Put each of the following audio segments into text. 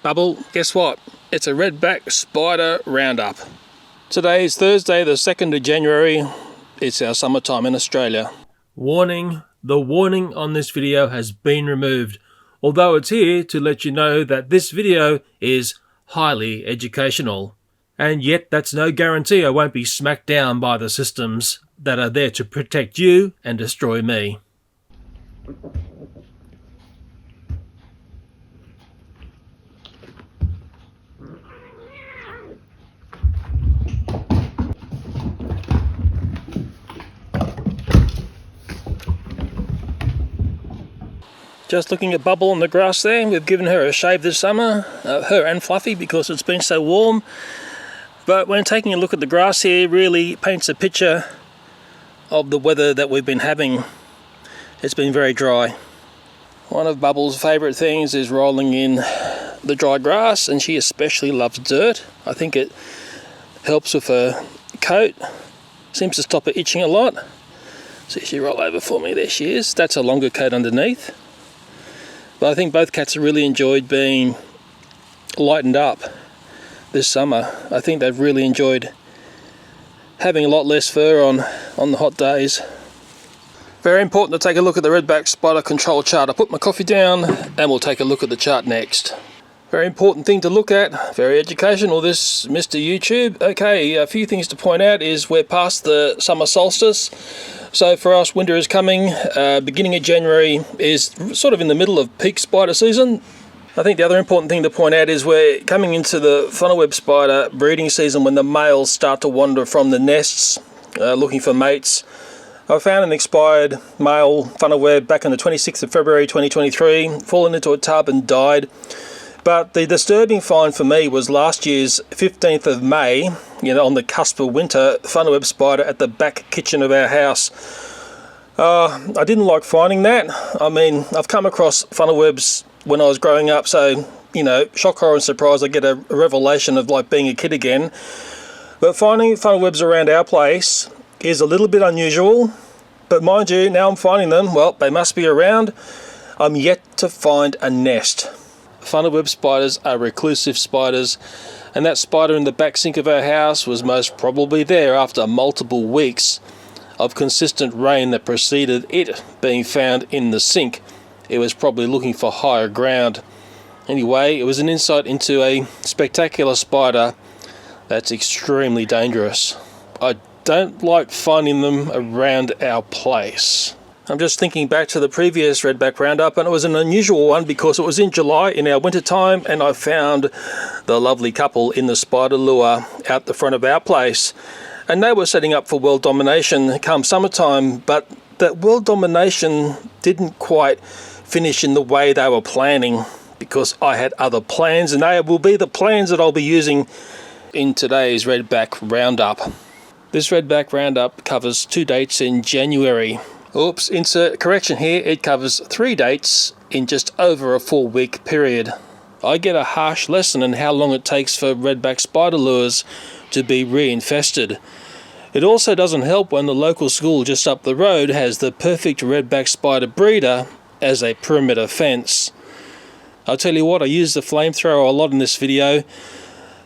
Bubble, guess what? It's a Redback Spider Roundup. Today is Thursday, the 2nd of January. It's our summertime in Australia. Warning, the warning on this video has been removed, although it's here to let you know that this video is highly educational. And yet that's no guarantee I won't be smacked down by the systems that are there to protect you and destroy me. Just looking at Bubble on the grass there. We've given her a shave this summer, her and Fluffy, because it's been so warm. But when taking a look at the grass here, really paints a picture of the weather that we've been having. It's been very dry. One of Bubble's favourite things is rolling in the dry grass, and she especially loves dirt. I think it helps with her coat, seems to stop her itching a lot. See, she roll over for me, there she is. That's a longer coat underneath. But I think both cats have really enjoyed being lightened up this summer. I think they've really enjoyed having a lot less fur on the hot days. Very important to take a look at the Redback Spider control chart. I'll put my coffee down and we'll take a look at the chart next. Very important thing to look at, very educational, this Mr. YouTube. Okay, a few things to point out is we're past the summer solstice. So for us, winter is coming. Beginning of January is sort of in the middle of peak spider season. I think the other important thing to point out is we're coming into the funnel web spider breeding season when the males start to wander from the nests looking for mates. I found an expired male funnel web back on the 26th of February 2023, fallen into a tub and died. But the disturbing find for me was last year's 15th of May, on the cusp of winter, funnel web spider at the back kitchen of our house. I didn't like finding that. I mean, I've come across funnel webs when I was growing up, so, shock, horror and surprise, I get a revelation of like being a kid again. But finding funnel webs around our place is a little bit unusual. But mind you, now I'm finding them, well, they must be around. I'm yet to find a nest. Funnel web spiders are reclusive spiders, and that spider in the back sink of our house was most probably there after multiple weeks of consistent rain that preceded it being found in the sink. It was probably looking for higher ground. Anyway, it was an insight into a spectacular spider that's extremely dangerous. I don't like finding them around our place. I'm just thinking back to the previous Redback Roundup, and it was an unusual one because it was in July in our winter time, and I found the lovely couple in the spider lure out the front of our place, and they were setting up for world domination come summertime, but that world domination didn't quite finish in the way they were planning because I had other plans, and they will be the plans that I'll be using in today's Redback Roundup. This Redback Roundup covers 2 dates in January. Oops, insert correction here, it covers 3 dates in just over a 4-week period. I get a harsh lesson in how long it takes for Redback Spider Lures to be reinfested. It also doesn't help when the local school just up the road has the perfect Redback Spider breeder as a perimeter fence. I'll tell you what, I use the flamethrower a lot in this video.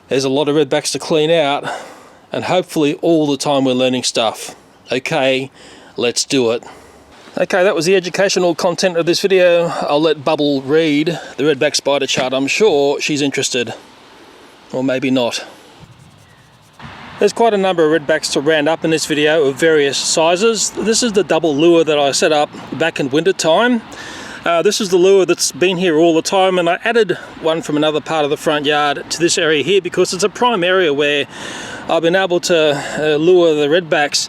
There's a lot of redbacks to clean out, and hopefully all the time we're learning stuff. Okay, let's do it. Okay, that was the educational content of this video. I'll let Bubble read the Redback Spider chart. I'm sure she's interested. Or maybe not. There's quite a number of redbacks to round up in this video of various sizes. This is the double lure that I set up back in winter time. This is the lure that's been here all the time, and I added one from another part of the front yard to this area here because it's a prime area where I've been able to lure the redbacks.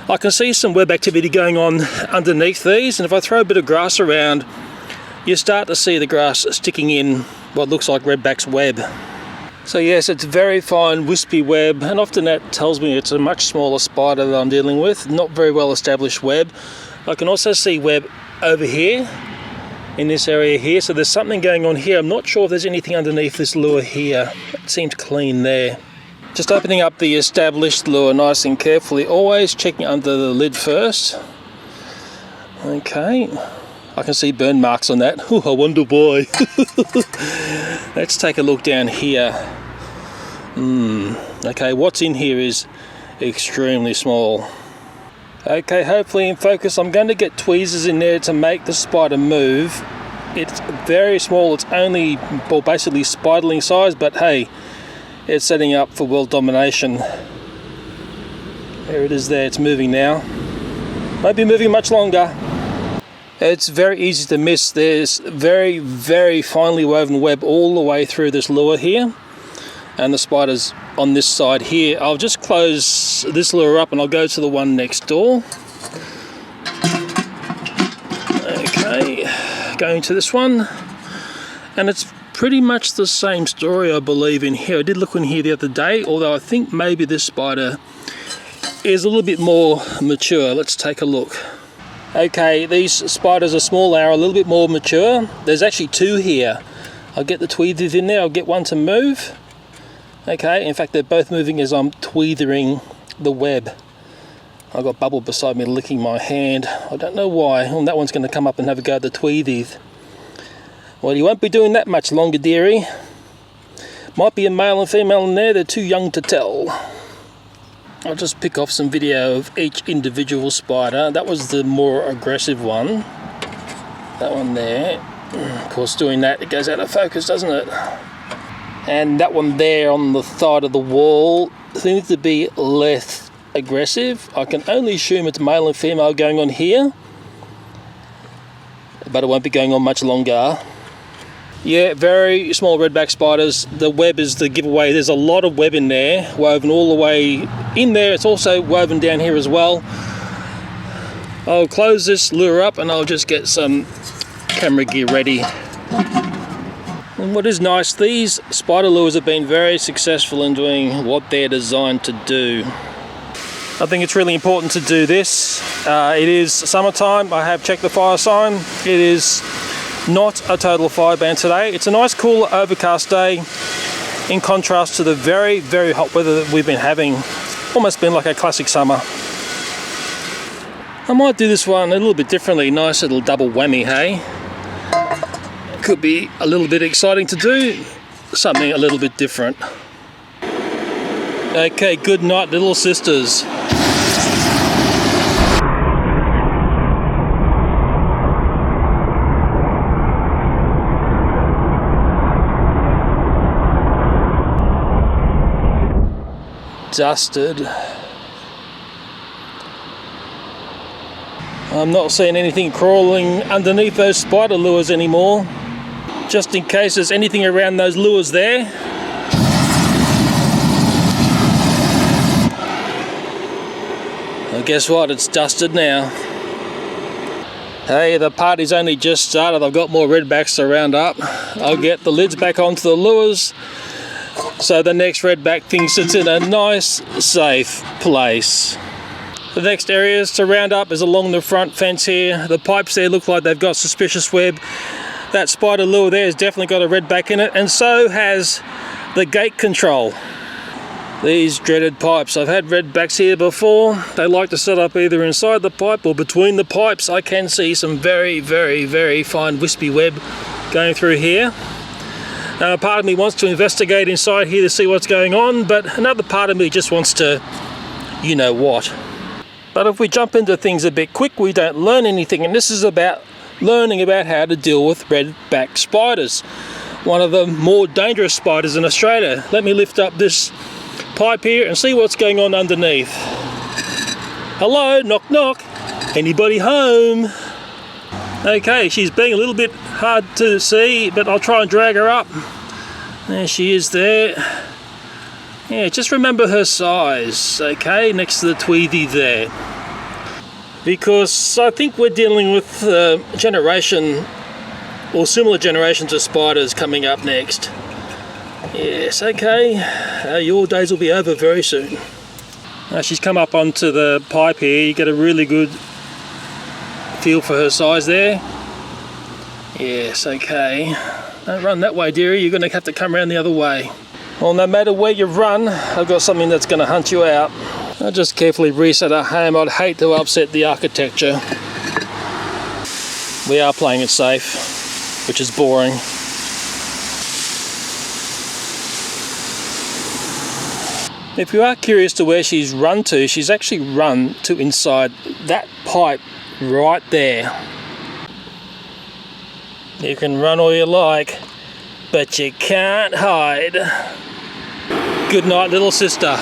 I can see some web activity going on underneath these, and if I throw a bit of grass around, you start to see the grass sticking in what looks like redback's web. So yes, it's very fine wispy web, and often that tells me it's a much smaller spider that I'm dealing with, not very well established web. I can also see web over here, in this area here, so there's something going on here. I'm not sure if there's anything underneath this lure here. It seems clean there. Just opening up the established lure nice and carefully, always checking under the lid first. Okay, I can see burn marks on that. Oh, I wonder why. Let's take a look down here. Okay, what's in here is extremely small. Okay, hopefully in focus. I'm going to get tweezers in there to make the spider move. It's very small. It's only, well, basically spiderling size, but hey, it's setting up for world domination. There it is there. It's moving now. Won't be moving much longer. It's very easy to miss. There's very, very finely woven web all the way through this lure here. And the spider's on this side here. I'll just close this lure up and I'll go to the one next door. Okay, going to this one. And it's pretty much the same story, I believe, in here. I did look in here the other day, although I think maybe this spider is a little bit more mature. Let's take a look. Okay, these spiders are small, they are a little bit more mature. There's actually two here. I'll get the tweezers in there, I'll get one to move. Okay, in fact they're both moving as I'm tweezering the web. I've got Bubble beside me licking my hand. I don't know why. Oh, that one's going to come up and have a go at the tweezers. Well, you won't be doing that much longer, dearie. Might be a male and female in there, they're too young to tell. I'll just pick off some video of each individual spider. That was the more aggressive one. That one there. Of course, doing that, it goes out of focus, doesn't it? And that one there on the side of the wall seems to be less aggressive. I can only assume it's male and female going on here, but it won't be going on much longer. Yeah, very small redback spiders. The web is the giveaway. There's a lot of web in there, woven all the way in there. It's also woven down here as well. I'll close this lure up and I'll just get some camera gear ready. And what is nice, these spider lures have been very successful in doing what they're designed to do. I think it's really important to do this. It is summertime. I have checked the fire sign. It is not a total fire ban today. It's a nice cool overcast day in contrast to the very, very hot weather that we've been having. Almost been like a classic summer. I might do this one a little bit differently. Nice little double whammy, hey? Could be a little bit exciting to do. Something a little bit different. Okay, good night, little sisters. Dusted. I'm not seeing anything crawling underneath those spider lures anymore. Just in case there's anything around those lures there. Well, guess what? It's dusted now. Hey, the party's only just started. I've got more redbacks to round up. I'll get the lids back onto the lures so the next redback thinks it's in a nice, safe place. The next areas to round up is along the front fence here. The pipes there look like they've got suspicious web. That spider lure there has definitely got a redback in it, and so has the gate control. These dreaded pipes. I've had redbacks here before. They like to set up either inside the pipe or between the pipes. I can see some very, very, very fine wispy web going through here. Part of me wants to investigate inside here to see what's going on, but another part of me just wants to, you know what. But if we jump into things a bit quick, we don't learn anything, and this is about learning about how to deal with redback spiders, one of the more dangerous spiders in Australia. Let me lift up this pipe here and see what's going on underneath. Hello, knock knock, anybody home? Okay, she's being a little bit hard to see, but I'll try and drag her up. There she is there. Yeah, just remember her size, okay, next to the tweety there. Because I think we're dealing with a generation or similar generations of spiders coming up next. Yes, okay, your days will be over very soon. She's come up onto the pipe here. You get a really good feel for her size there. Yes, okay. Don't run that way, dearie. You're going to have to come around the other way. Well, no matter where you run, I've got something that's going to hunt you out. I'll just carefully reset our home. I'd hate to upset the architecture. We are playing it safe, which is boring. If you are curious to where she's run to, she's actually run to inside that pipe right there. You can run all you like, but you can't hide. Good night, little sister.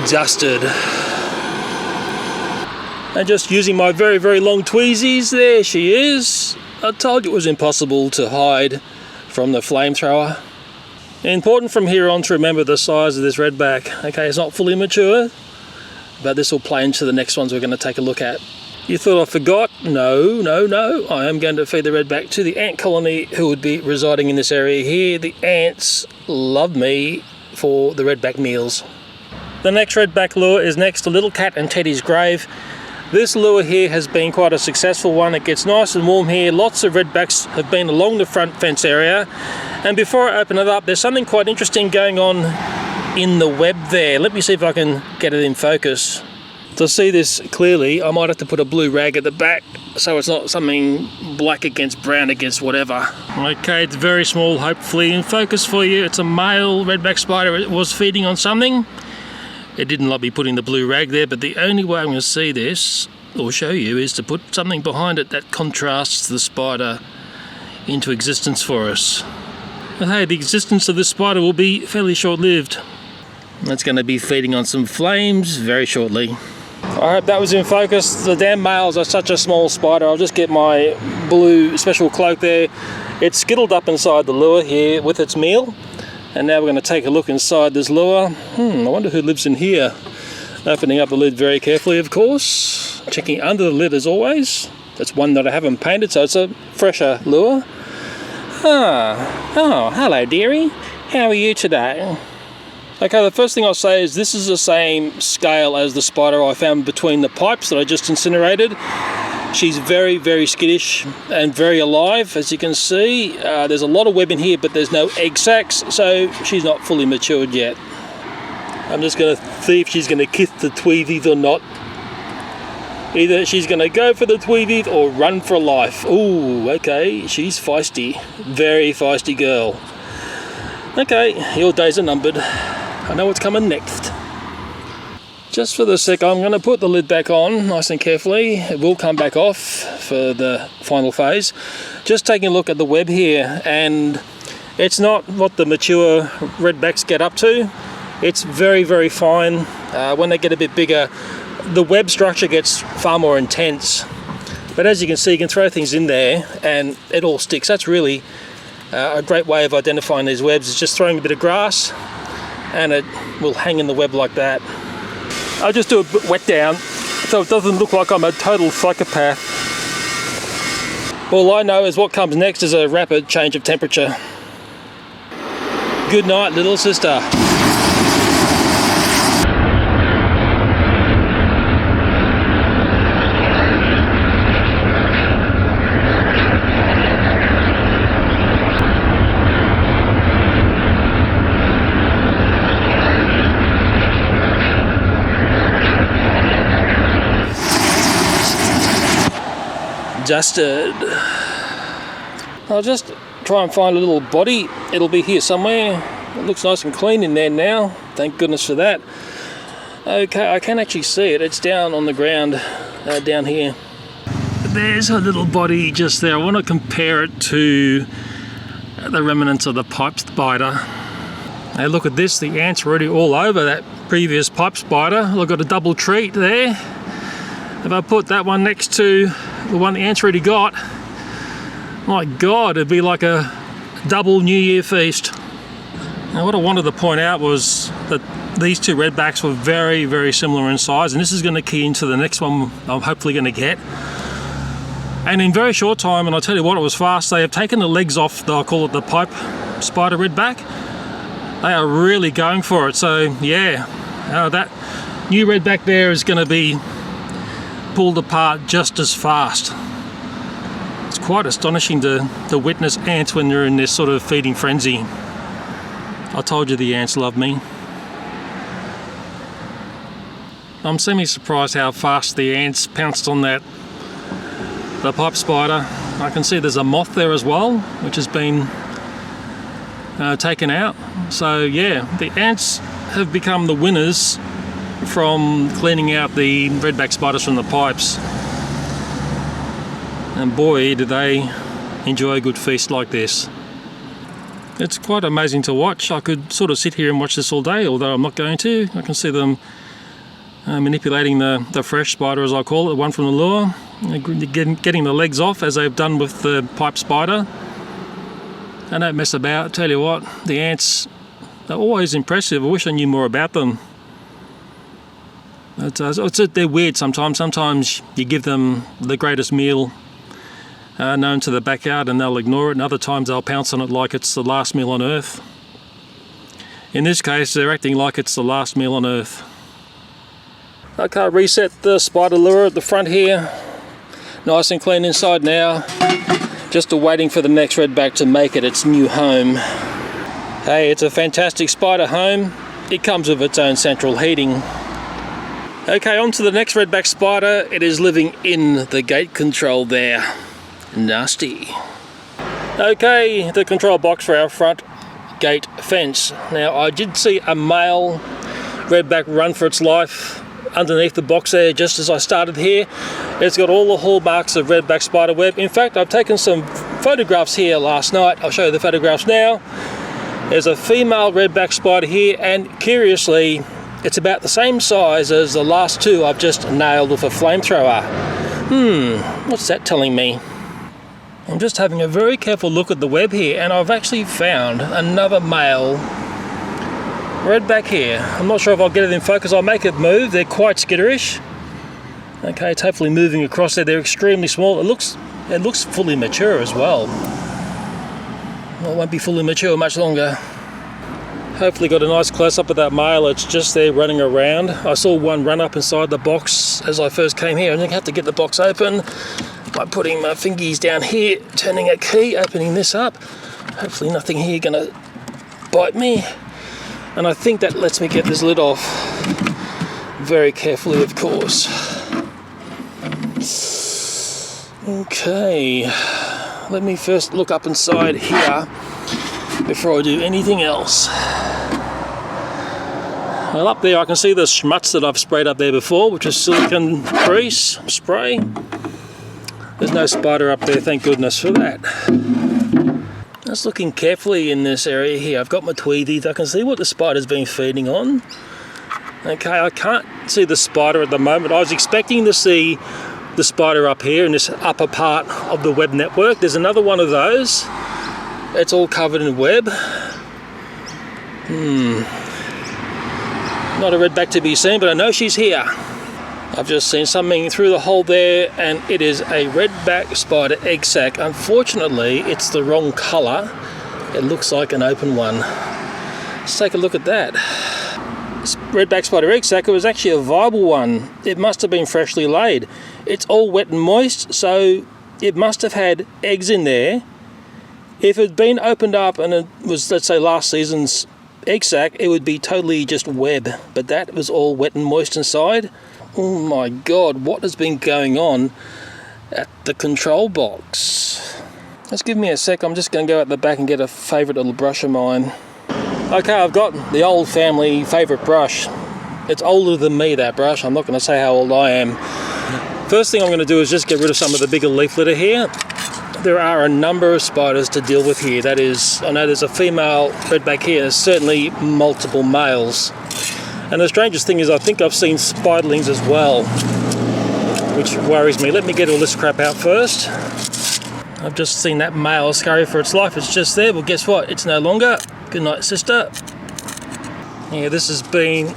Dusted. And just using my very, very long tweezies, there she is. I told you it was impossible to hide from the flamethrower. Important from here on to remember the size of this redback. Okay, it's not fully mature, but this will play into the next ones we're going to take a look at. You thought I forgot? No, no, no. I am going to feed the redback to the ant colony who would be residing in this area here. The ants love me for the redback meals. The next redback lure is next to Little Cat and Teddy's grave. This lure here has been quite a successful one. It gets nice and warm here. Lots of redbacks have been along the front fence area. And before I open it up, there's something quite interesting going on in the web there. Let me see if I can get it in focus. To see this clearly, I might have to put a blue rag at the back so it's not something black against brown against whatever. Okay, it's very small, hopefully in focus for you. It's a male redback spider. It was feeding on something. It didn't like me putting the blue rag there, but the only way I'm going to see this, or show you, is to put something behind it that contrasts the spider into existence for us. But hey, the existence of this spider will be fairly short-lived. It's going to be feeding on some flames very shortly. I hope that was in focus. The damn males are such a small spider. I'll just get my blue special cloak there. It's skittled up inside the lure here with its meal. And now we're going to take a look inside this lure. I wonder who lives in here. Opening up the lid very carefully, of course. Checking under the lid as always. That's one that I haven't painted, so it's a fresher lure. Oh, hello dearie. How are you today? Okay, the first thing I'll say is this is the same scale as the spider I found between the pipes that I just incinerated. She's very, very skittish and very alive, as you can see. There's a lot of web in here, but there's no egg sacs, so she's not fully matured yet. I'm just going to see if she's going to kiss the tweezies or not. Either she's going to go for the tweezies or run for life. Ooh, okay, she's feisty. Very feisty girl. Okay, your days are numbered. I know what's coming next. Just for the sec, I'm going to put the lid back on nice and carefully. It will come back off for the final phase. Just taking a look at the web here, and it's not what the mature redbacks get up to. It's very, very fine. When they get a bit bigger, the web structure gets far more intense. But as you can see, you can throw things in there and it all sticks. That's really a great way of identifying these webs, is just throwing a bit of grass and it will hang in the web like that. I'll just do a bit wet down so it doesn't look like I'm a total psychopath. All I know is what comes next is a rapid change of temperature. Good night, little sister. Dusted. I'll just try and find a little body. It'll be here somewhere. It looks nice and clean in there now. Thank goodness for that. Okay, I can actually see it. It's down on the ground down here. There's a little body just there. I want to compare it to the remnants of the pipe spider. Now look at this. The ants are already all over that previous pipe spider. I've got a double treat there. If I put that one next to the one the ants already got, my God, it'd be like a double New Year feast. Now what I wanted to point out was that these two redbacks were very, very similar in size, and this is going to key into the next one I'm hopefully going to get. And in very short time, and I'll tell you what, it was fast, they have taken the legs off, I'll call it the pipe spider redback. They are really going for it, so yeah, That new redback there is going to be pulled apart just as fast. It's quite astonishing to witness ants when they're in this sort of feeding frenzy. I told you the ants love me. I'm semi-surprised how fast the ants pounced on the pipe spider. I can see there's a moth there as well, which has been taken out. So yeah, the ants have become the winners from cleaning out the redback spiders from the pipes. And boy, do they enjoy a good feast like this. It's quite amazing to watch. I could sort of sit here and watch this all day, although I'm not going to. I can see them manipulating the fresh spider, as I call it, the one from the lure, getting the legs off as they've done with the pipe spider. They don't mess about. Tell you what, the ants, they're always impressive. I wish I knew more about them. They're weird sometimes. Sometimes you give them the greatest meal known to the backyard and they'll ignore it, and other times they'll pounce on it like it's the last meal on earth. In this case, they're acting like it's the last meal on earth. Okay, reset the spider lure at the front here. Nice and clean inside now. Just waiting for the next redback to make it its new home. Hey, it's a fantastic spider home. It comes with its own central heating. Okay, on to the next redback spider. It is living in the gate control there. Nasty. Okay, the control box for our front gate fence. Now, I did see a male redback run for its life underneath the box there just as I started here. It's got all the hallmarks of redback spider web. In fact, I've taken some photographs here last night. I'll show you the photographs now. There's a female redback spider here, and curiously, it's about the same size as the last two I've just nailed with a flamethrower. What's that telling me? I'm just having a very careful look at the web here, and I've actually found another male redback here. I'm not sure if I'll get it in focus. I'll make it move. They're quite skitterish. Okay, it's hopefully moving across there. They're extremely small. It looks fully mature as well. Well, it won't be fully mature much longer. Hopefully got a nice close-up of that male. It's just there running around. I saw one run up inside the box as I first came here. I didn't have to get the box open by putting my fingies down here, turning a key, opening this up. Hopefully nothing here gonna bite me. And I think that lets me get this lid off very carefully, of course. Okay, let me first look up inside here before I do anything else. Well, up there I can see the schmutz that I've sprayed up there before, which is silicone grease spray. There's no spider up there, thank goodness for that. Just looking carefully in this area here. I've got my tweezies. I can see what the spider's been feeding on. Okay, I can't see the spider at the moment. I was expecting to see the spider up here in this upper part of the web network. There's another one of those. It's all covered in web. Not a redback to be seen, but I know she's here. I've just seen something through the hole there, and it is a redback spider egg sac. Unfortunately, it's the wrong colour. It looks like an open one. Let's take a look at that. This redback spider egg sac, it was actually a viable one. It must have been freshly laid. It's all wet and moist, so it must have had eggs in there. If it had been opened up and it was, let's say, last season's egg sac, it would be totally just web, but that was all wet and moist inside. Oh my god, what has been going on at the control box? Just give me a sec, I'm just going to go out the back and get a favourite little brush of mine. Okay, I've got the old family favourite brush. It's older than me, that brush. I'm not going to say how old I am. First thing I'm going to do is just get rid of some of the bigger leaf litter here. There are a number of spiders to deal with here. That is, I know there's a female redback here. There's certainly multiple males. And the strangest thing is I think I've seen spiderlings as well, which worries me. Let me get all this crap out first. I've just seen that male scurry for its life. It's just there. Well, guess what? It's no longer. Good night, sister. Yeah, this has been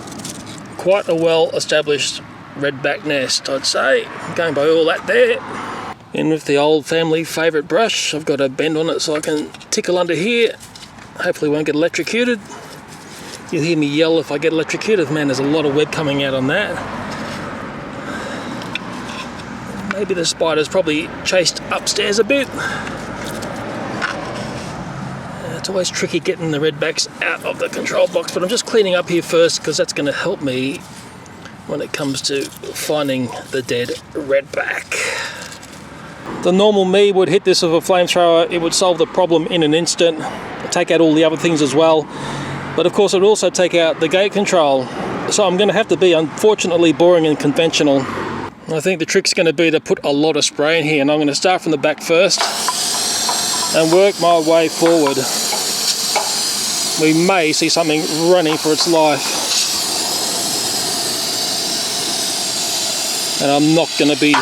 quite a well-established redback nest, I'd say. Going by all that there. In with the old family favourite brush. I've got a bend on it so I can tickle under here. Hopefully won't get electrocuted. You'll hear me yell if I get electrocuted. Man, there's a lot of web coming out on that. Maybe the spider's probably chased upstairs a bit. It's always tricky getting the redbacks out of the control box, but I'm just cleaning up here first because that's going to help me when it comes to finding the dead redback. The normal me would hit this with a flamethrower. It would solve the problem in an instant, take out all the other things as well. But of course it would also take out the gate control. So I'm going to have to be, unfortunately, boring and conventional. I think the trick's going to be to put a lot of spray in here, and I'm going to start from the back first and work my way forward. We may see something running for its life. And I'm not going to be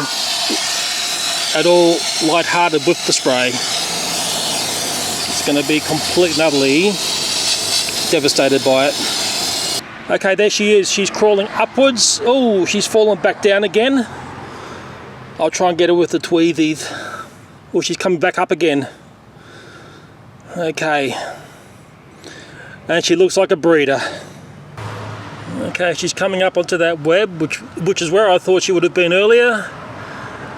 at all light-hearted with the spray. It's going to be completely and utterly devastated by it. Okay, there she is. She's crawling upwards. Oh, she's fallen back down again. I'll try and get her with the tweezies. Oh, she's coming back up again. Okay. And she looks like a breeder. Okay, she's coming up onto that web, which is where I thought she would have been earlier.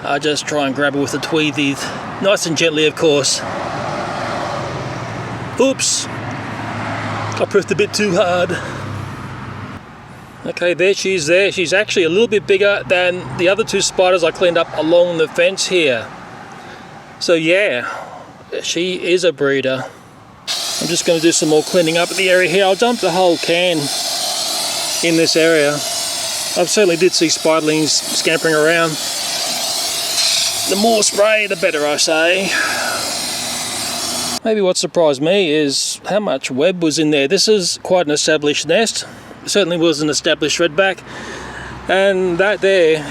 I'll just try and grab her with the tweezies. Nice and gently, of course. Oops. I pressed a bit too hard. Okay, there she is there. She's actually a little bit bigger than the other two spiders I cleaned up along the fence here. So yeah, she is a breeder. I'm just going to do some more cleaning up at the area here. I'll dump the whole can in this area. I certainly did see spiderlings scampering around. The more spray, the better, I say. Maybe what surprised me is how much web was in there. This is quite an established nest. It certainly was an established redback. And that there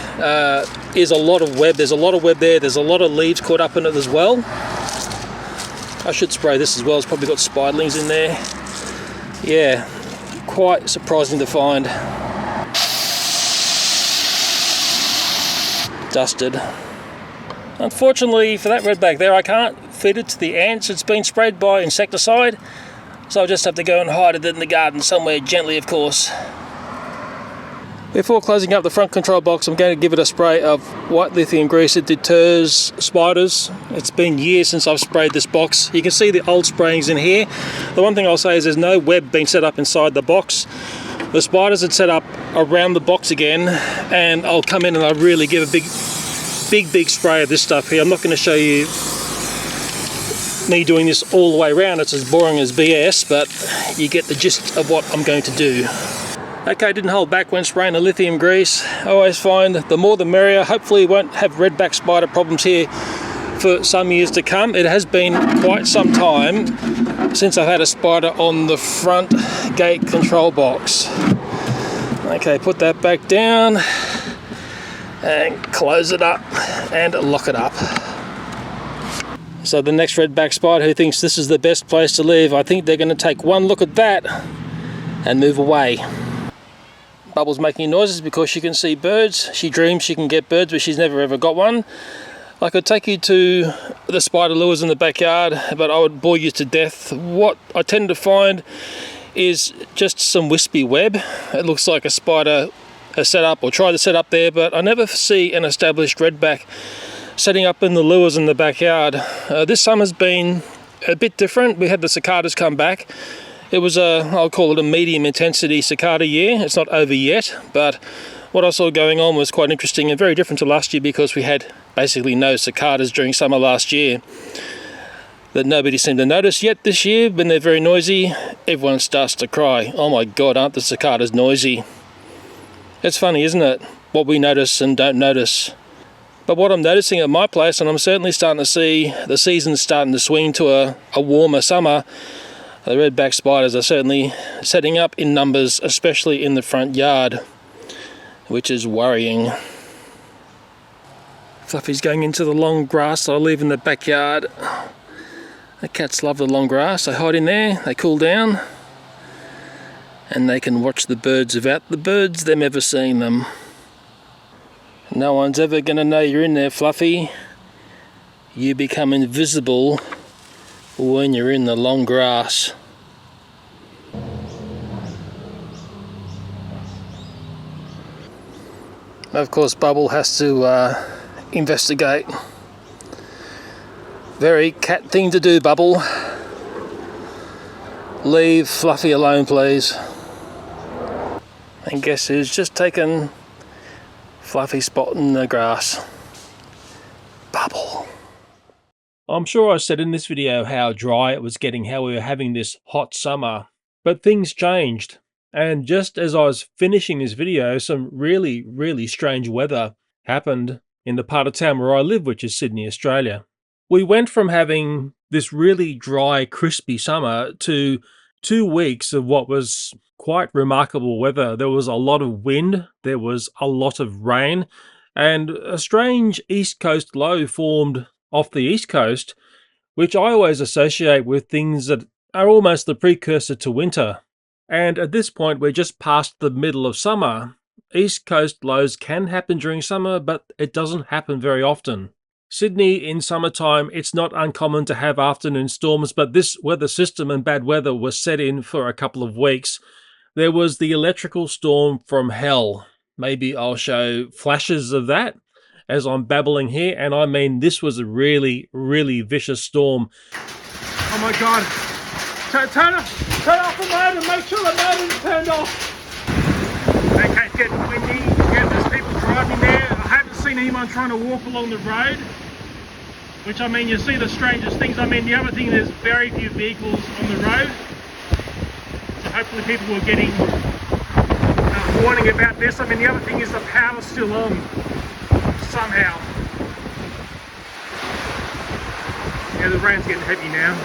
is a lot of web. There's a lot of web there. There's a lot of leaves caught up in it as well. I should spray this as well. It's probably got spiderlings in there. Yeah, quite surprising to find. Dusted. Unfortunately for that redback there, I can't feed it to the ants. It's been sprayed by insecticide, so I'll just have to go and hide it in the garden somewhere gently, of course. Before closing up the front control box, I'm going to give it a spray of white lithium grease. It deters spiders. It's been years since I've sprayed this box. You can see the old sprayings in here. The one thing I'll say is there's no web being set up inside the box. The spiders had set up around the box again, and I'll come in and I'll really give a big spray of this stuff here. I'm not going to show you me doing this all the way around. It's as boring as BS, but you get the gist of what I'm going to do. Okay, didn't hold back when spraying the lithium grease. I always find the more the merrier. Hopefully we won't have redback spider problems here for some years to come. It has been quite some time since I've had a spider on the front gate control box. Okay, put that back down and close it up and lock it up. So the next redback spider who thinks this is the best place to live, I think they're going to take one look at that and move away. Bubble's making noises because she can see birds. She dreams she can get birds, but she's never ever got one. I could take you to the spider lures in the backyard, but I would bore you to death. What I tend to find is just some wispy web. It looks like a spider has set up or tried to set up there, but I never see an established redback setting up in the lures in the backyard. This summer's been a bit different. We had the cicadas come back. It was I'll call it a medium intensity cicada year. It's not over yet, but what I saw going on was quite interesting and very different to last year because we had basically no cicadas during summer last year that nobody seemed to notice yet this year. When they're very noisy, everyone starts to cry. Oh my God, aren't the cicadas noisy? It's funny, isn't it? What we notice and don't notice. But what I'm noticing at my place, and I'm certainly starting to see the season's starting to swing to a warmer summer, the redback spiders are certainly setting up in numbers, especially in the front yard, which is worrying. Fluffy's going into the long grass that I leave in the backyard. The cats love the long grass. They hide in there, they cool down, and they can watch the birds without the birds them ever seeing them. No one's ever going to know you're in there, Fluffy. You become invisible when you're in the long grass. Of course, Bubble has to investigate. Very cat thing to do, Bubble. Leave Fluffy alone, please. And guess who's just taken Fluffy spot in the grass? Bubble. I'm sure I said in this video how dry it was getting, how we were having this hot summer, but things changed. And just as I was finishing this video, some really, really strange weather happened in the part of town where I live, which is Sydney, Australia. We went from having this really dry, crispy summer to 2 weeks of what was quite remarkable weather. There was a lot of wind, there was a lot of rain, and a strange east coast low formed off the east coast, which I always associate with things that are almost the precursor to winter. And at this point, we're just past the middle of summer. East coast lows can happen during summer, but it doesn't happen very often. Sydney in summertime, it's not uncommon to have afternoon storms, but this weather system and bad weather was set in for a couple of weeks. There was the electrical storm from hell. Maybe I'll show flashes of that as I'm babbling here, and I mean this was a really, really vicious storm. Oh my god. Turn off the motor, make sure the motor is turned off. Okay, it's getting windy, there's people driving there. I haven't seen anyone trying to walk along the road, which I mean, you see the strangest things. I mean, the other thing, there's very few vehicles on the road. So hopefully people were getting warning about this. I mean, the other thing is the power's still on, somehow. Yeah, the rain's getting heavy now.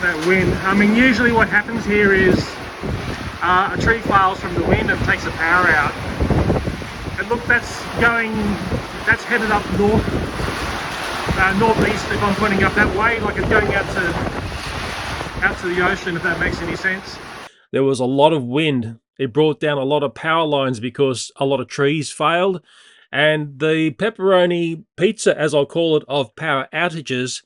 That wind. I mean, usually what happens here is a tree fails from the wind and takes the power out. And look, that's headed up north, northeast if I'm pointing up that way, like it's going out to the ocean, if that makes any sense. There was a lot of wind. It brought down a lot of power lines because a lot of trees failed. And the pepperoni pizza, as I'll call it, of power outages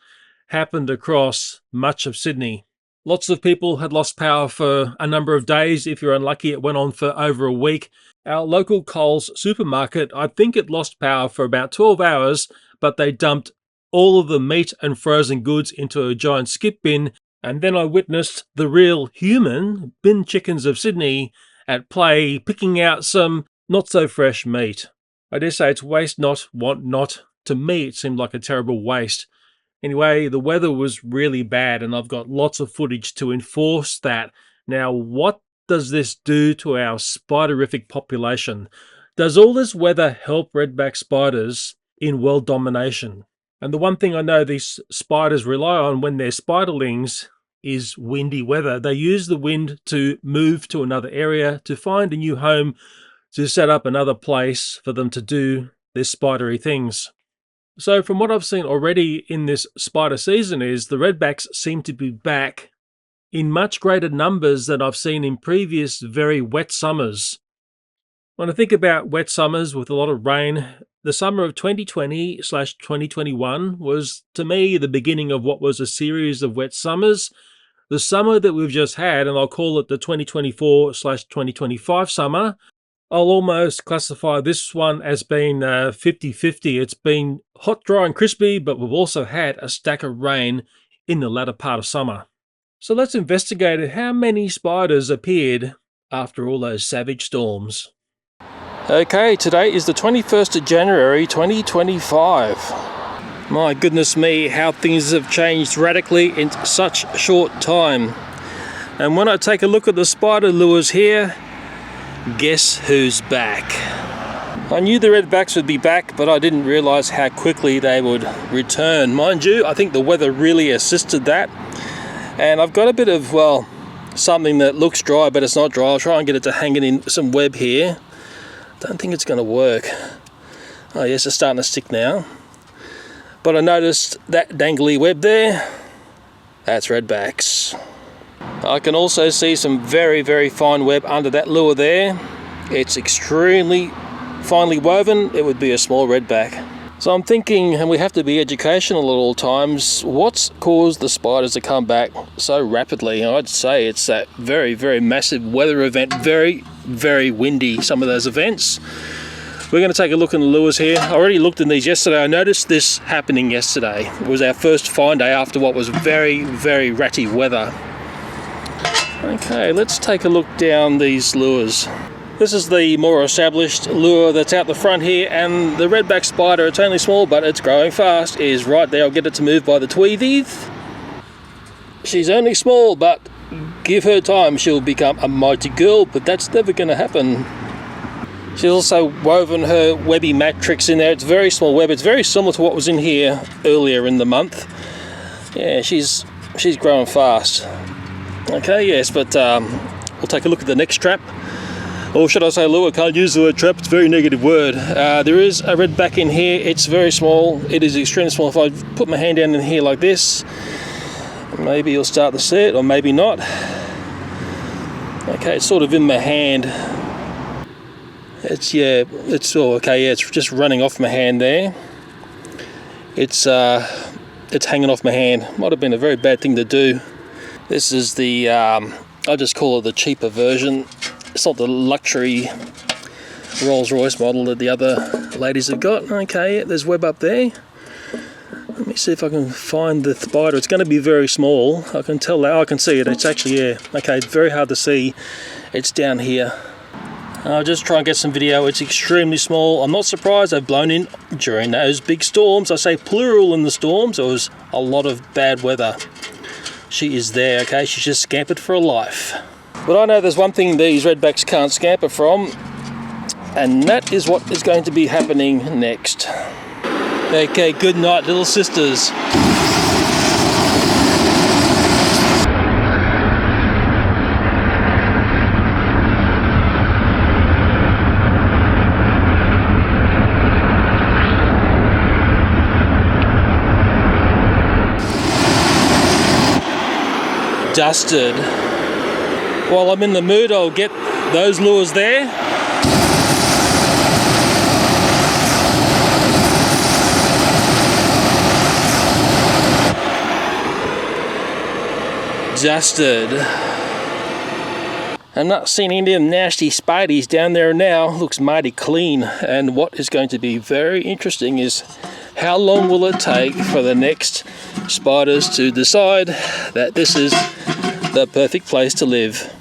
happened across much of Sydney. Lots of people had lost power for a number of days. If you're unlucky, it went on for over a week. Our local Coles supermarket, I think it lost power for about 12 hours, but they dumped all of the meat and frozen goods into a giant skip bin. And then I witnessed the real human bin chickens of Sydney at play, picking out some not so fresh meat. I dare say it's waste not, want not. To me, it seemed like a terrible waste. Anyway, the weather was really bad, and I've got lots of footage to enforce that. Now, what does this do to our spiderific population? Does all this weather help redback spiders in world domination? And the one thing I know these spiders rely on when they're spiderlings is windy weather. They use the wind to move to another area, to find a new home, to set up another place for them to do their spidery things. So from what I've seen already in this spider season is the redbacks seem to be back in much greater numbers than I've seen in previous very wet summers. When I think about wet summers with a lot of rain, the summer of 2020/2021 was, to me, the beginning of what was a series of wet summers. The summer that we've just had, and I'll call it the 2024/2025 summer, I'll almost classify this one as being 50-50. It's been hot, dry and crispy, but we've also had a stack of rain in the latter part of summer. So let's investigate how many spiders appeared after all those savage storms. Okay, today is the 21st of January 2025. My goodness me, how things have changed radically in such a short time. And when I take a look at the spider lures here, guess who's back? I knew the redbacks would be back, but I didn't realise how quickly they would return. Mind you, I think the weather really assisted that. And I've got a bit of, well, something that looks dry, but it's not dry. I'll try and get it to hang it in some web here. Don't think it's going to work. Oh yes, it's starting to stick now. But I noticed that dangly web there. That's redbacks. I can also see some very, very fine web under that lure there. It's extremely finely woven. It would be a small redback. So I'm thinking, and we have to be educational at all times, what's caused the spiders to come back so rapidly? And I'd say it's that very, very massive weather event very, very windy, some of those events. We're going to take a look in the lures here. I already looked in these yesterday. I noticed this happening yesterday. It was our first find day after what was very, very ratty weather. Okay, let's take a look down these lures. This is the more established lure that's out the front here, and the Redback Spider, it's only small but it's growing fast, is right there. I'll get it to move by the tweethies. She's only small, but give her time, she'll become a mighty girl, but that's never going to happen. She's also woven her webby matrix in there. It's a very small web. It's very similar to what was in here earlier in the month. Yeah, she's growing fast. Okay, yes, but we'll take a look at the next trap. Or should I say lure? I can't use the word trap, it's a very negative word. There is a redback in here. It's very small. It is extremely small. If I put my hand down in here like this, maybe you'll start to see it, or maybe not. Okay, it's sort of in my hand. It's just running off my hand there. It's hanging off my hand. Might have been a very bad thing to do. This is the, I just call it the cheaper version. It's not the luxury Rolls-Royce model that the other ladies have got. Okay, there's web up there. Let me see if I can find the spider. It's going to be very small. I can tell now. I can see it. It's actually, yeah. Okay, it's very hard to see. It's down here. I'll just try and get some video. It's extremely small. I'm not surprised they've blown in during those big storms. I say plural in the storms. There was a lot of bad weather. She is there, okay? She's just scampered for a life. But I know there's one thing these redbacks can't scamper from, and that is what is going to be happening next. Okay, good night, little sisters. Dusted. While I'm in the mood, I'll get those lures there. Dusted. I'm not seeing any of them nasty spideys down there now. Looks mighty clean. And what is going to be very interesting is how long will it take for the next spiders to decide that this is the perfect place to live.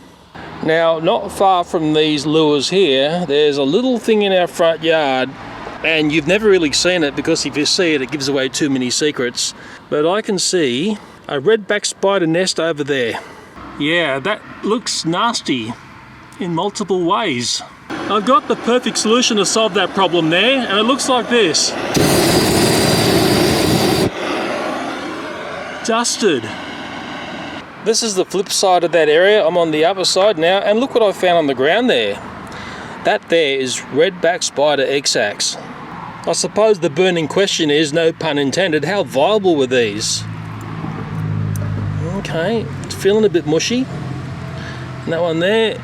Now, not far from these lures here, there's a little thing in our front yard, and you've never really seen it because if you see it, it gives away too many secrets. But I can see a redback spider nest over there. Yeah, that looks nasty in multiple ways. I've got the perfect solution to solve that problem there, and it looks like this. Dusted. This is the flip side of that area. I'm on the other side now, and look what I found on the ground there. That there is Redback Spider egg sacs. I suppose the burning question is, no pun intended, how viable were these? Okay, it's feeling a bit mushy. And that one there.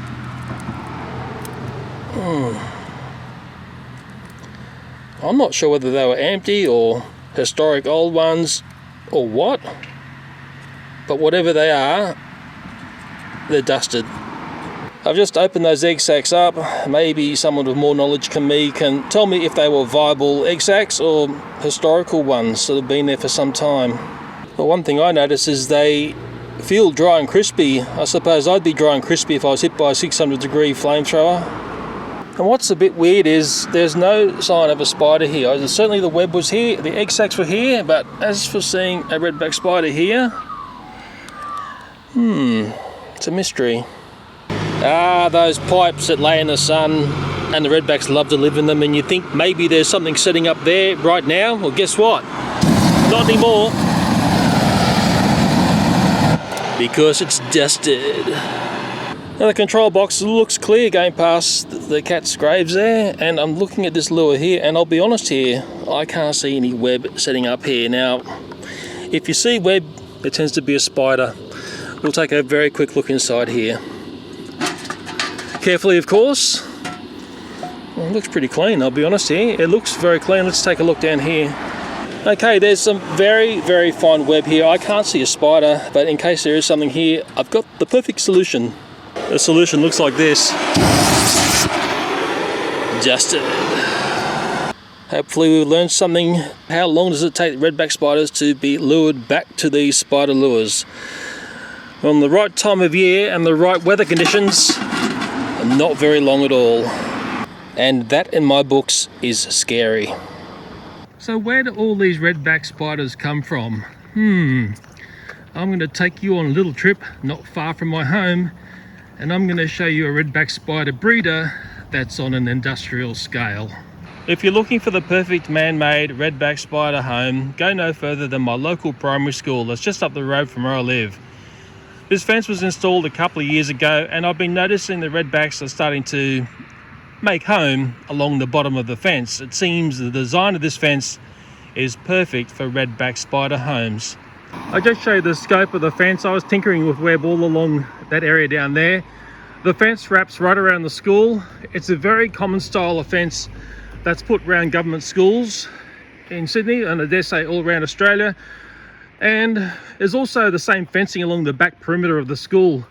I'm not sure whether they were empty or historic old ones or what. But whatever they are, they're dusted. I've just opened those egg sacs up. Maybe someone with more knowledge than me can tell me if they were viable egg sacs or historical ones that have been there for some time. But one thing I notice is they feel dry and crispy. I suppose I'd be dry and crispy if I was hit by a 600-degree flamethrower. And what's a bit weird is there's no sign of a spider here. Certainly the web was here, the egg sacs were here, but as for seeing a redback spider here, it's a mystery. Those pipes that lay in the sun, and the redbacks love to live in them, and you think maybe there's something sitting up there right now. Well, guess what? Not anymore. Because it's dusted. Now the control box looks clear going past the cat's graves there, and I'm looking at this lure here, and I'll be honest here, I can't see any web setting up here. Now, if you see web, it tends to be a spider. We'll take a very quick look inside here. Carefully, of course. Well, it looks pretty clean, I'll be honest here. It looks very clean. Let's take a look down here. Okay, there's some very, very fine web here. I can't see a spider, but in case there is something here, I've got the perfect solution. The solution looks like this. adjusted. Hopefully we've learned something. How long does it take redback spiders to be lured back to these spider lures? On the right time of year and the right weather conditions, not very long at all. And that in my books is scary. So where do all these redback spiders come from? I'm going to take you on a little trip not far from my home, and I'm going to show you a redback spider breeder that's on an industrial scale. If you're looking for the perfect man-made redback spider home, go no further than my local primary school that's just up the road from where I live. This fence was installed a couple of years ago, and I've been noticing the redbacks are starting to make home along the bottom of the fence. It seems the design of this fence is perfect for redback spider homes. I just showed the scope of the fence. I was tinkering with web all along that area down there. The fence wraps right around the school. It's a very common style of fence that's put around government schools in Sydney, and I dare say all around Australia. And there's also the same fencing along the back perimeter of the school.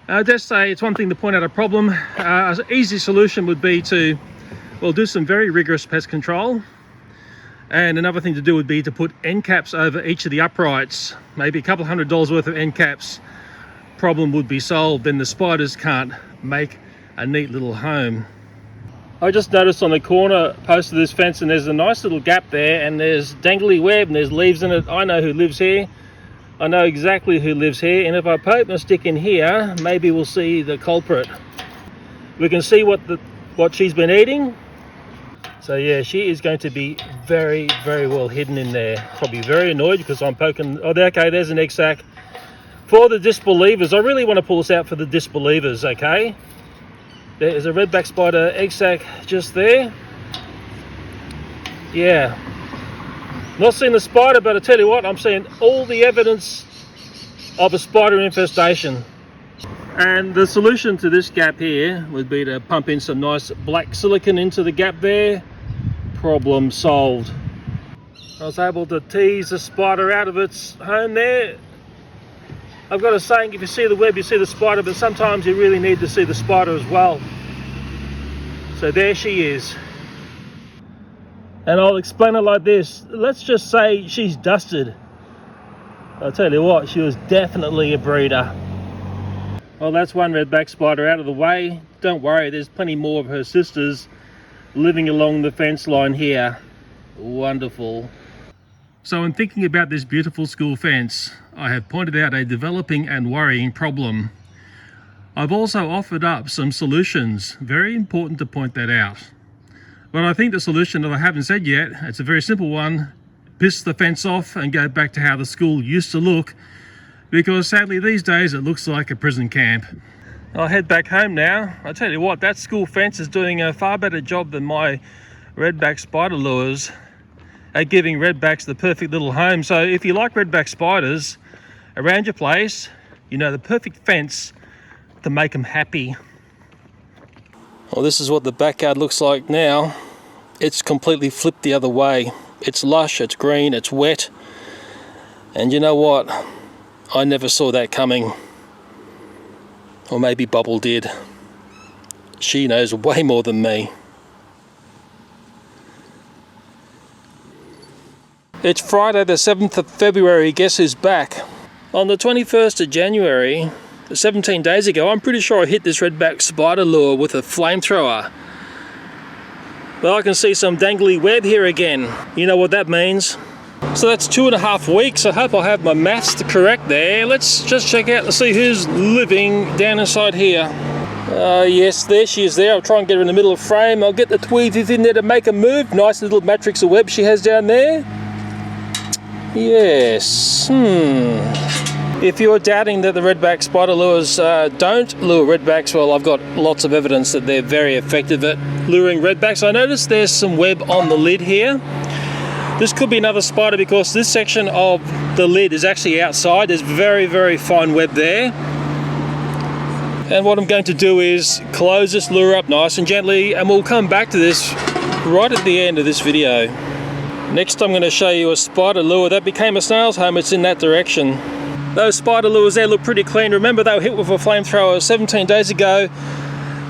I dare say it's one thing to point out a problem. An easy solution would be to, well, do some very rigorous pest control. And another thing to do would be to put end caps over each of the uprights, maybe a couple $100 worth of end caps. Problem would be solved, then the spiders can't make a neat little home. I just noticed on the corner post of this fence, and there's a nice little gap there, and there's dangly web and there's leaves in it. I know who lives here. I know exactly who lives here, and if I poke my stick in here, maybe we'll see the culprit. We can see what she's been eating. So yeah, she is going to be very, very well hidden in there. Probably very annoyed because I'm poking. Oh, okay, there's an egg sac. For the disbelievers, I really want to pull this out for the disbelievers, okay? There is a redback spider egg sac just there. Yeah. Not seeing the spider, but I tell you what, I'm seeing all the evidence of a spider infestation. And the solution to this gap here would be to pump in some nice black silicone into the gap there. Problem solved. I was able to tease the spider out of its home there. I've got a saying, if you see the web, you see the spider, but sometimes you really need to see the spider as well. So there she is. And I'll explain it like this. Let's just say she's dusted. I'll tell you what, she was definitely a breeder. Well, that's one redback spider out of the way. Don't worry, there's plenty more of her sisters living along the fence line here. Wonderful. So in thinking about this beautiful school fence, I have pointed out a developing and worrying problem. I've also offered up some solutions. Very important to point that out. But I think the solution that I haven't said yet, it's a very simple one. Piss the fence off and go back to how the school used to look, because sadly these days it looks like a prison camp. I'll head back home now. I tell you what, that school fence is doing a far better job than my Redback Spider Lures at giving redbacks the perfect little home. So if you like redback spiders around your place, you know the perfect fence to make them happy. Well, this is what the backyard looks like now. It's completely flipped the other way. It's lush, it's green, it's wet. And you know what? I never saw that coming. Or maybe Bubble did. She knows way more than me. It's Friday the 7th of February, guess who's back? On the 21st of January, 17 days ago, I'm pretty sure I hit this redback spider lure with a flamethrower. Well, I can see some dangly web here again. You know what that means? So that's 2.5 weeks. I hope I have my maths correct there. Let's just check out and see who's living down inside here. Yes, there she is there. I'll try and get her in the middle of the frame. I'll get the tweezers in there to make a move. Nice little matrix of web she has down there. Yes. If you're doubting that the redback spider lures don't lure redbacks, well, I've got lots of evidence that they're very effective at luring redbacks. I noticed there's some web on the lid here. This could be another spider because this section of the lid is actually outside. There's very, very fine web there. And what I'm going to do is close this lure up nice and gently, and we'll come back to this right at the end of this video. Next I'm going to show you a spider lure that became a snail's home. It's in that direction. Those spider lures there look pretty clean. Remember, they were hit with a flamethrower 17 days ago.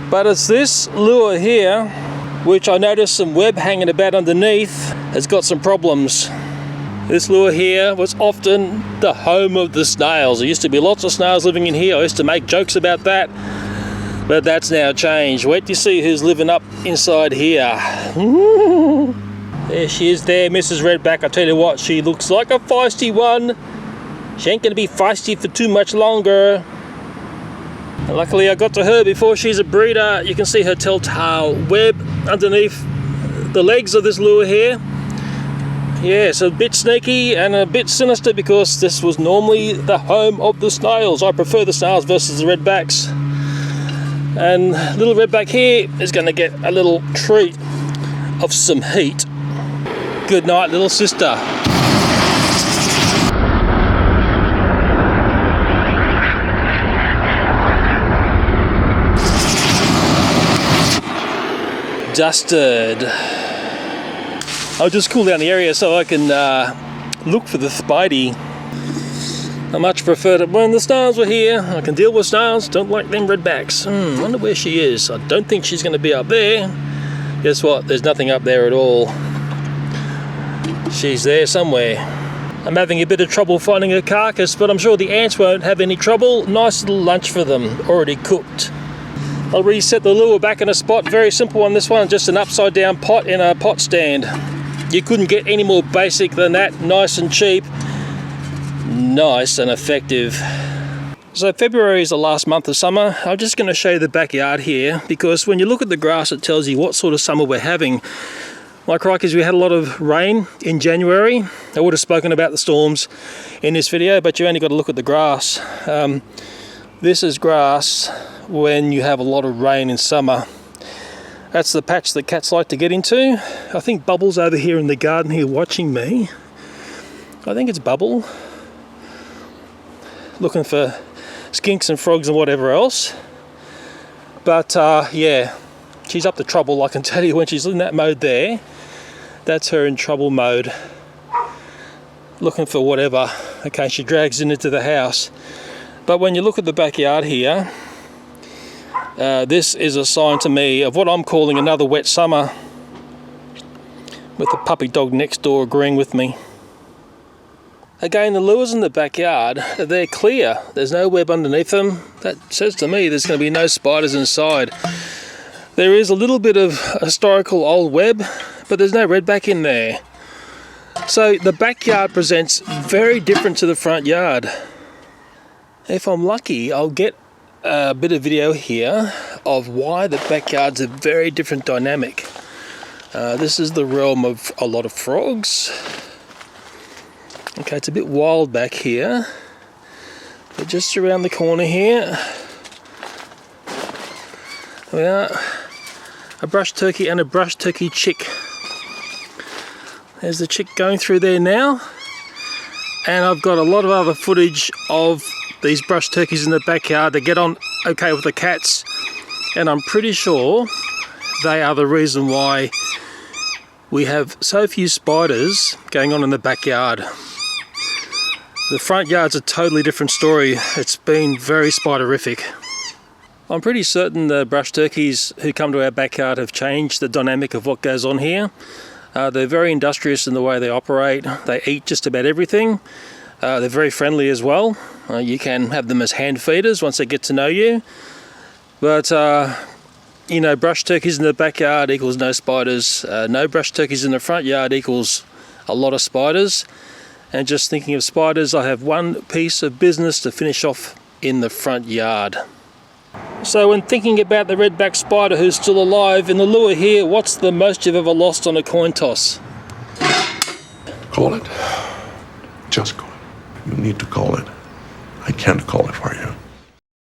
But it's this lure here which I noticed some web hanging about underneath, has got some problems. This lure here was often the home of the snails. There used to be lots of snails living in here. I used to make jokes about that, but that's now changed. Wait to see who's living up inside here. There she is there, Mrs. Redback. I tell you what, she looks like a feisty one. She ain't gonna be feisty for too much longer. And luckily I got to her before she's a breeder. You can see her telltale web underneath the legs of this lure here. Yeah, it's a bit sneaky and a bit sinister because this was normally the home of the snails. I prefer the snails versus the redbacks. And little redback here is going to get a little treat of some heat. Good night, little sister. Dusted. I'll just cool down the area so I can look for the Spidey. I much prefer it when the snails were here. I can deal with snails, don't like them redbacks. Wonder where she is. I don't think she's going to be up there. Guess what? There's nothing up there at all. She's there somewhere. I'm having a bit of trouble finding her carcass, but I'm sure the ants won't have any trouble. Nice little lunch for them, already cooked. I'll reset the lure back in a spot. Very simple on this one, just an upside down pot in a pot stand. You couldn't get any more basic than that. Nice and cheap, nice and effective. So February is the last month of summer. I'm just going to show you the backyard here, because when you look at the grass it tells you what sort of summer we're having. My crikey, we had a lot of rain in January. I would have spoken about the storms in this video, but you only got to look at the grass. This is grass when you have a lot of rain in summer. That's the patch that cats like to get into. I think Bubble's over here in the garden here watching me. I think it's Bubble. Looking for skinks and frogs and whatever else. But yeah, she's up to trouble, I can tell you, when she's in that mode there. That's her in trouble mode. Looking for whatever. Okay, she drags it into the house. But when you look at the backyard here, this is a sign to me of what I'm calling another wet summer, with the puppy dog next door agreeing with me. Again, the lures in the backyard, they're clear. There's no web underneath them. That says to me there's going to be no spiders inside. There is a little bit of historical old web, but there's no redback in there. So the backyard presents very different to the front yard. If I'm lucky, I'll get a bit of video here of why the backyard's a very different dynamic. This is the realm of a lot of frogs. Okay, it's a bit wild back here, but just around the corner here, we are a brush turkey and a brush turkey chick. There's the chick going through there now, and I've got a lot of other footage of these brush turkeys in the backyard. They get on okay with the cats, and I'm pretty sure they are the reason why we have so few spiders going on in the backyard. The front yard's a totally different story. It's been very spiderific. I'm pretty certain the brush turkeys who come to our backyard have changed the dynamic of what goes on here. They're very industrious in the way they operate. They eat just about everything. They're very friendly as well. You can have them as hand feeders once they get to know you. But, you know, brush turkeys in the backyard equals no spiders. No brush turkeys in the front yard equals a lot of spiders. And just thinking of spiders, I have one piece of business to finish off in the front yard. So when thinking about the redback spider who's still alive in the lure here, what's the most you've ever lost on a coin toss? Call it. Just call it. You need to call it. I can't call it for you.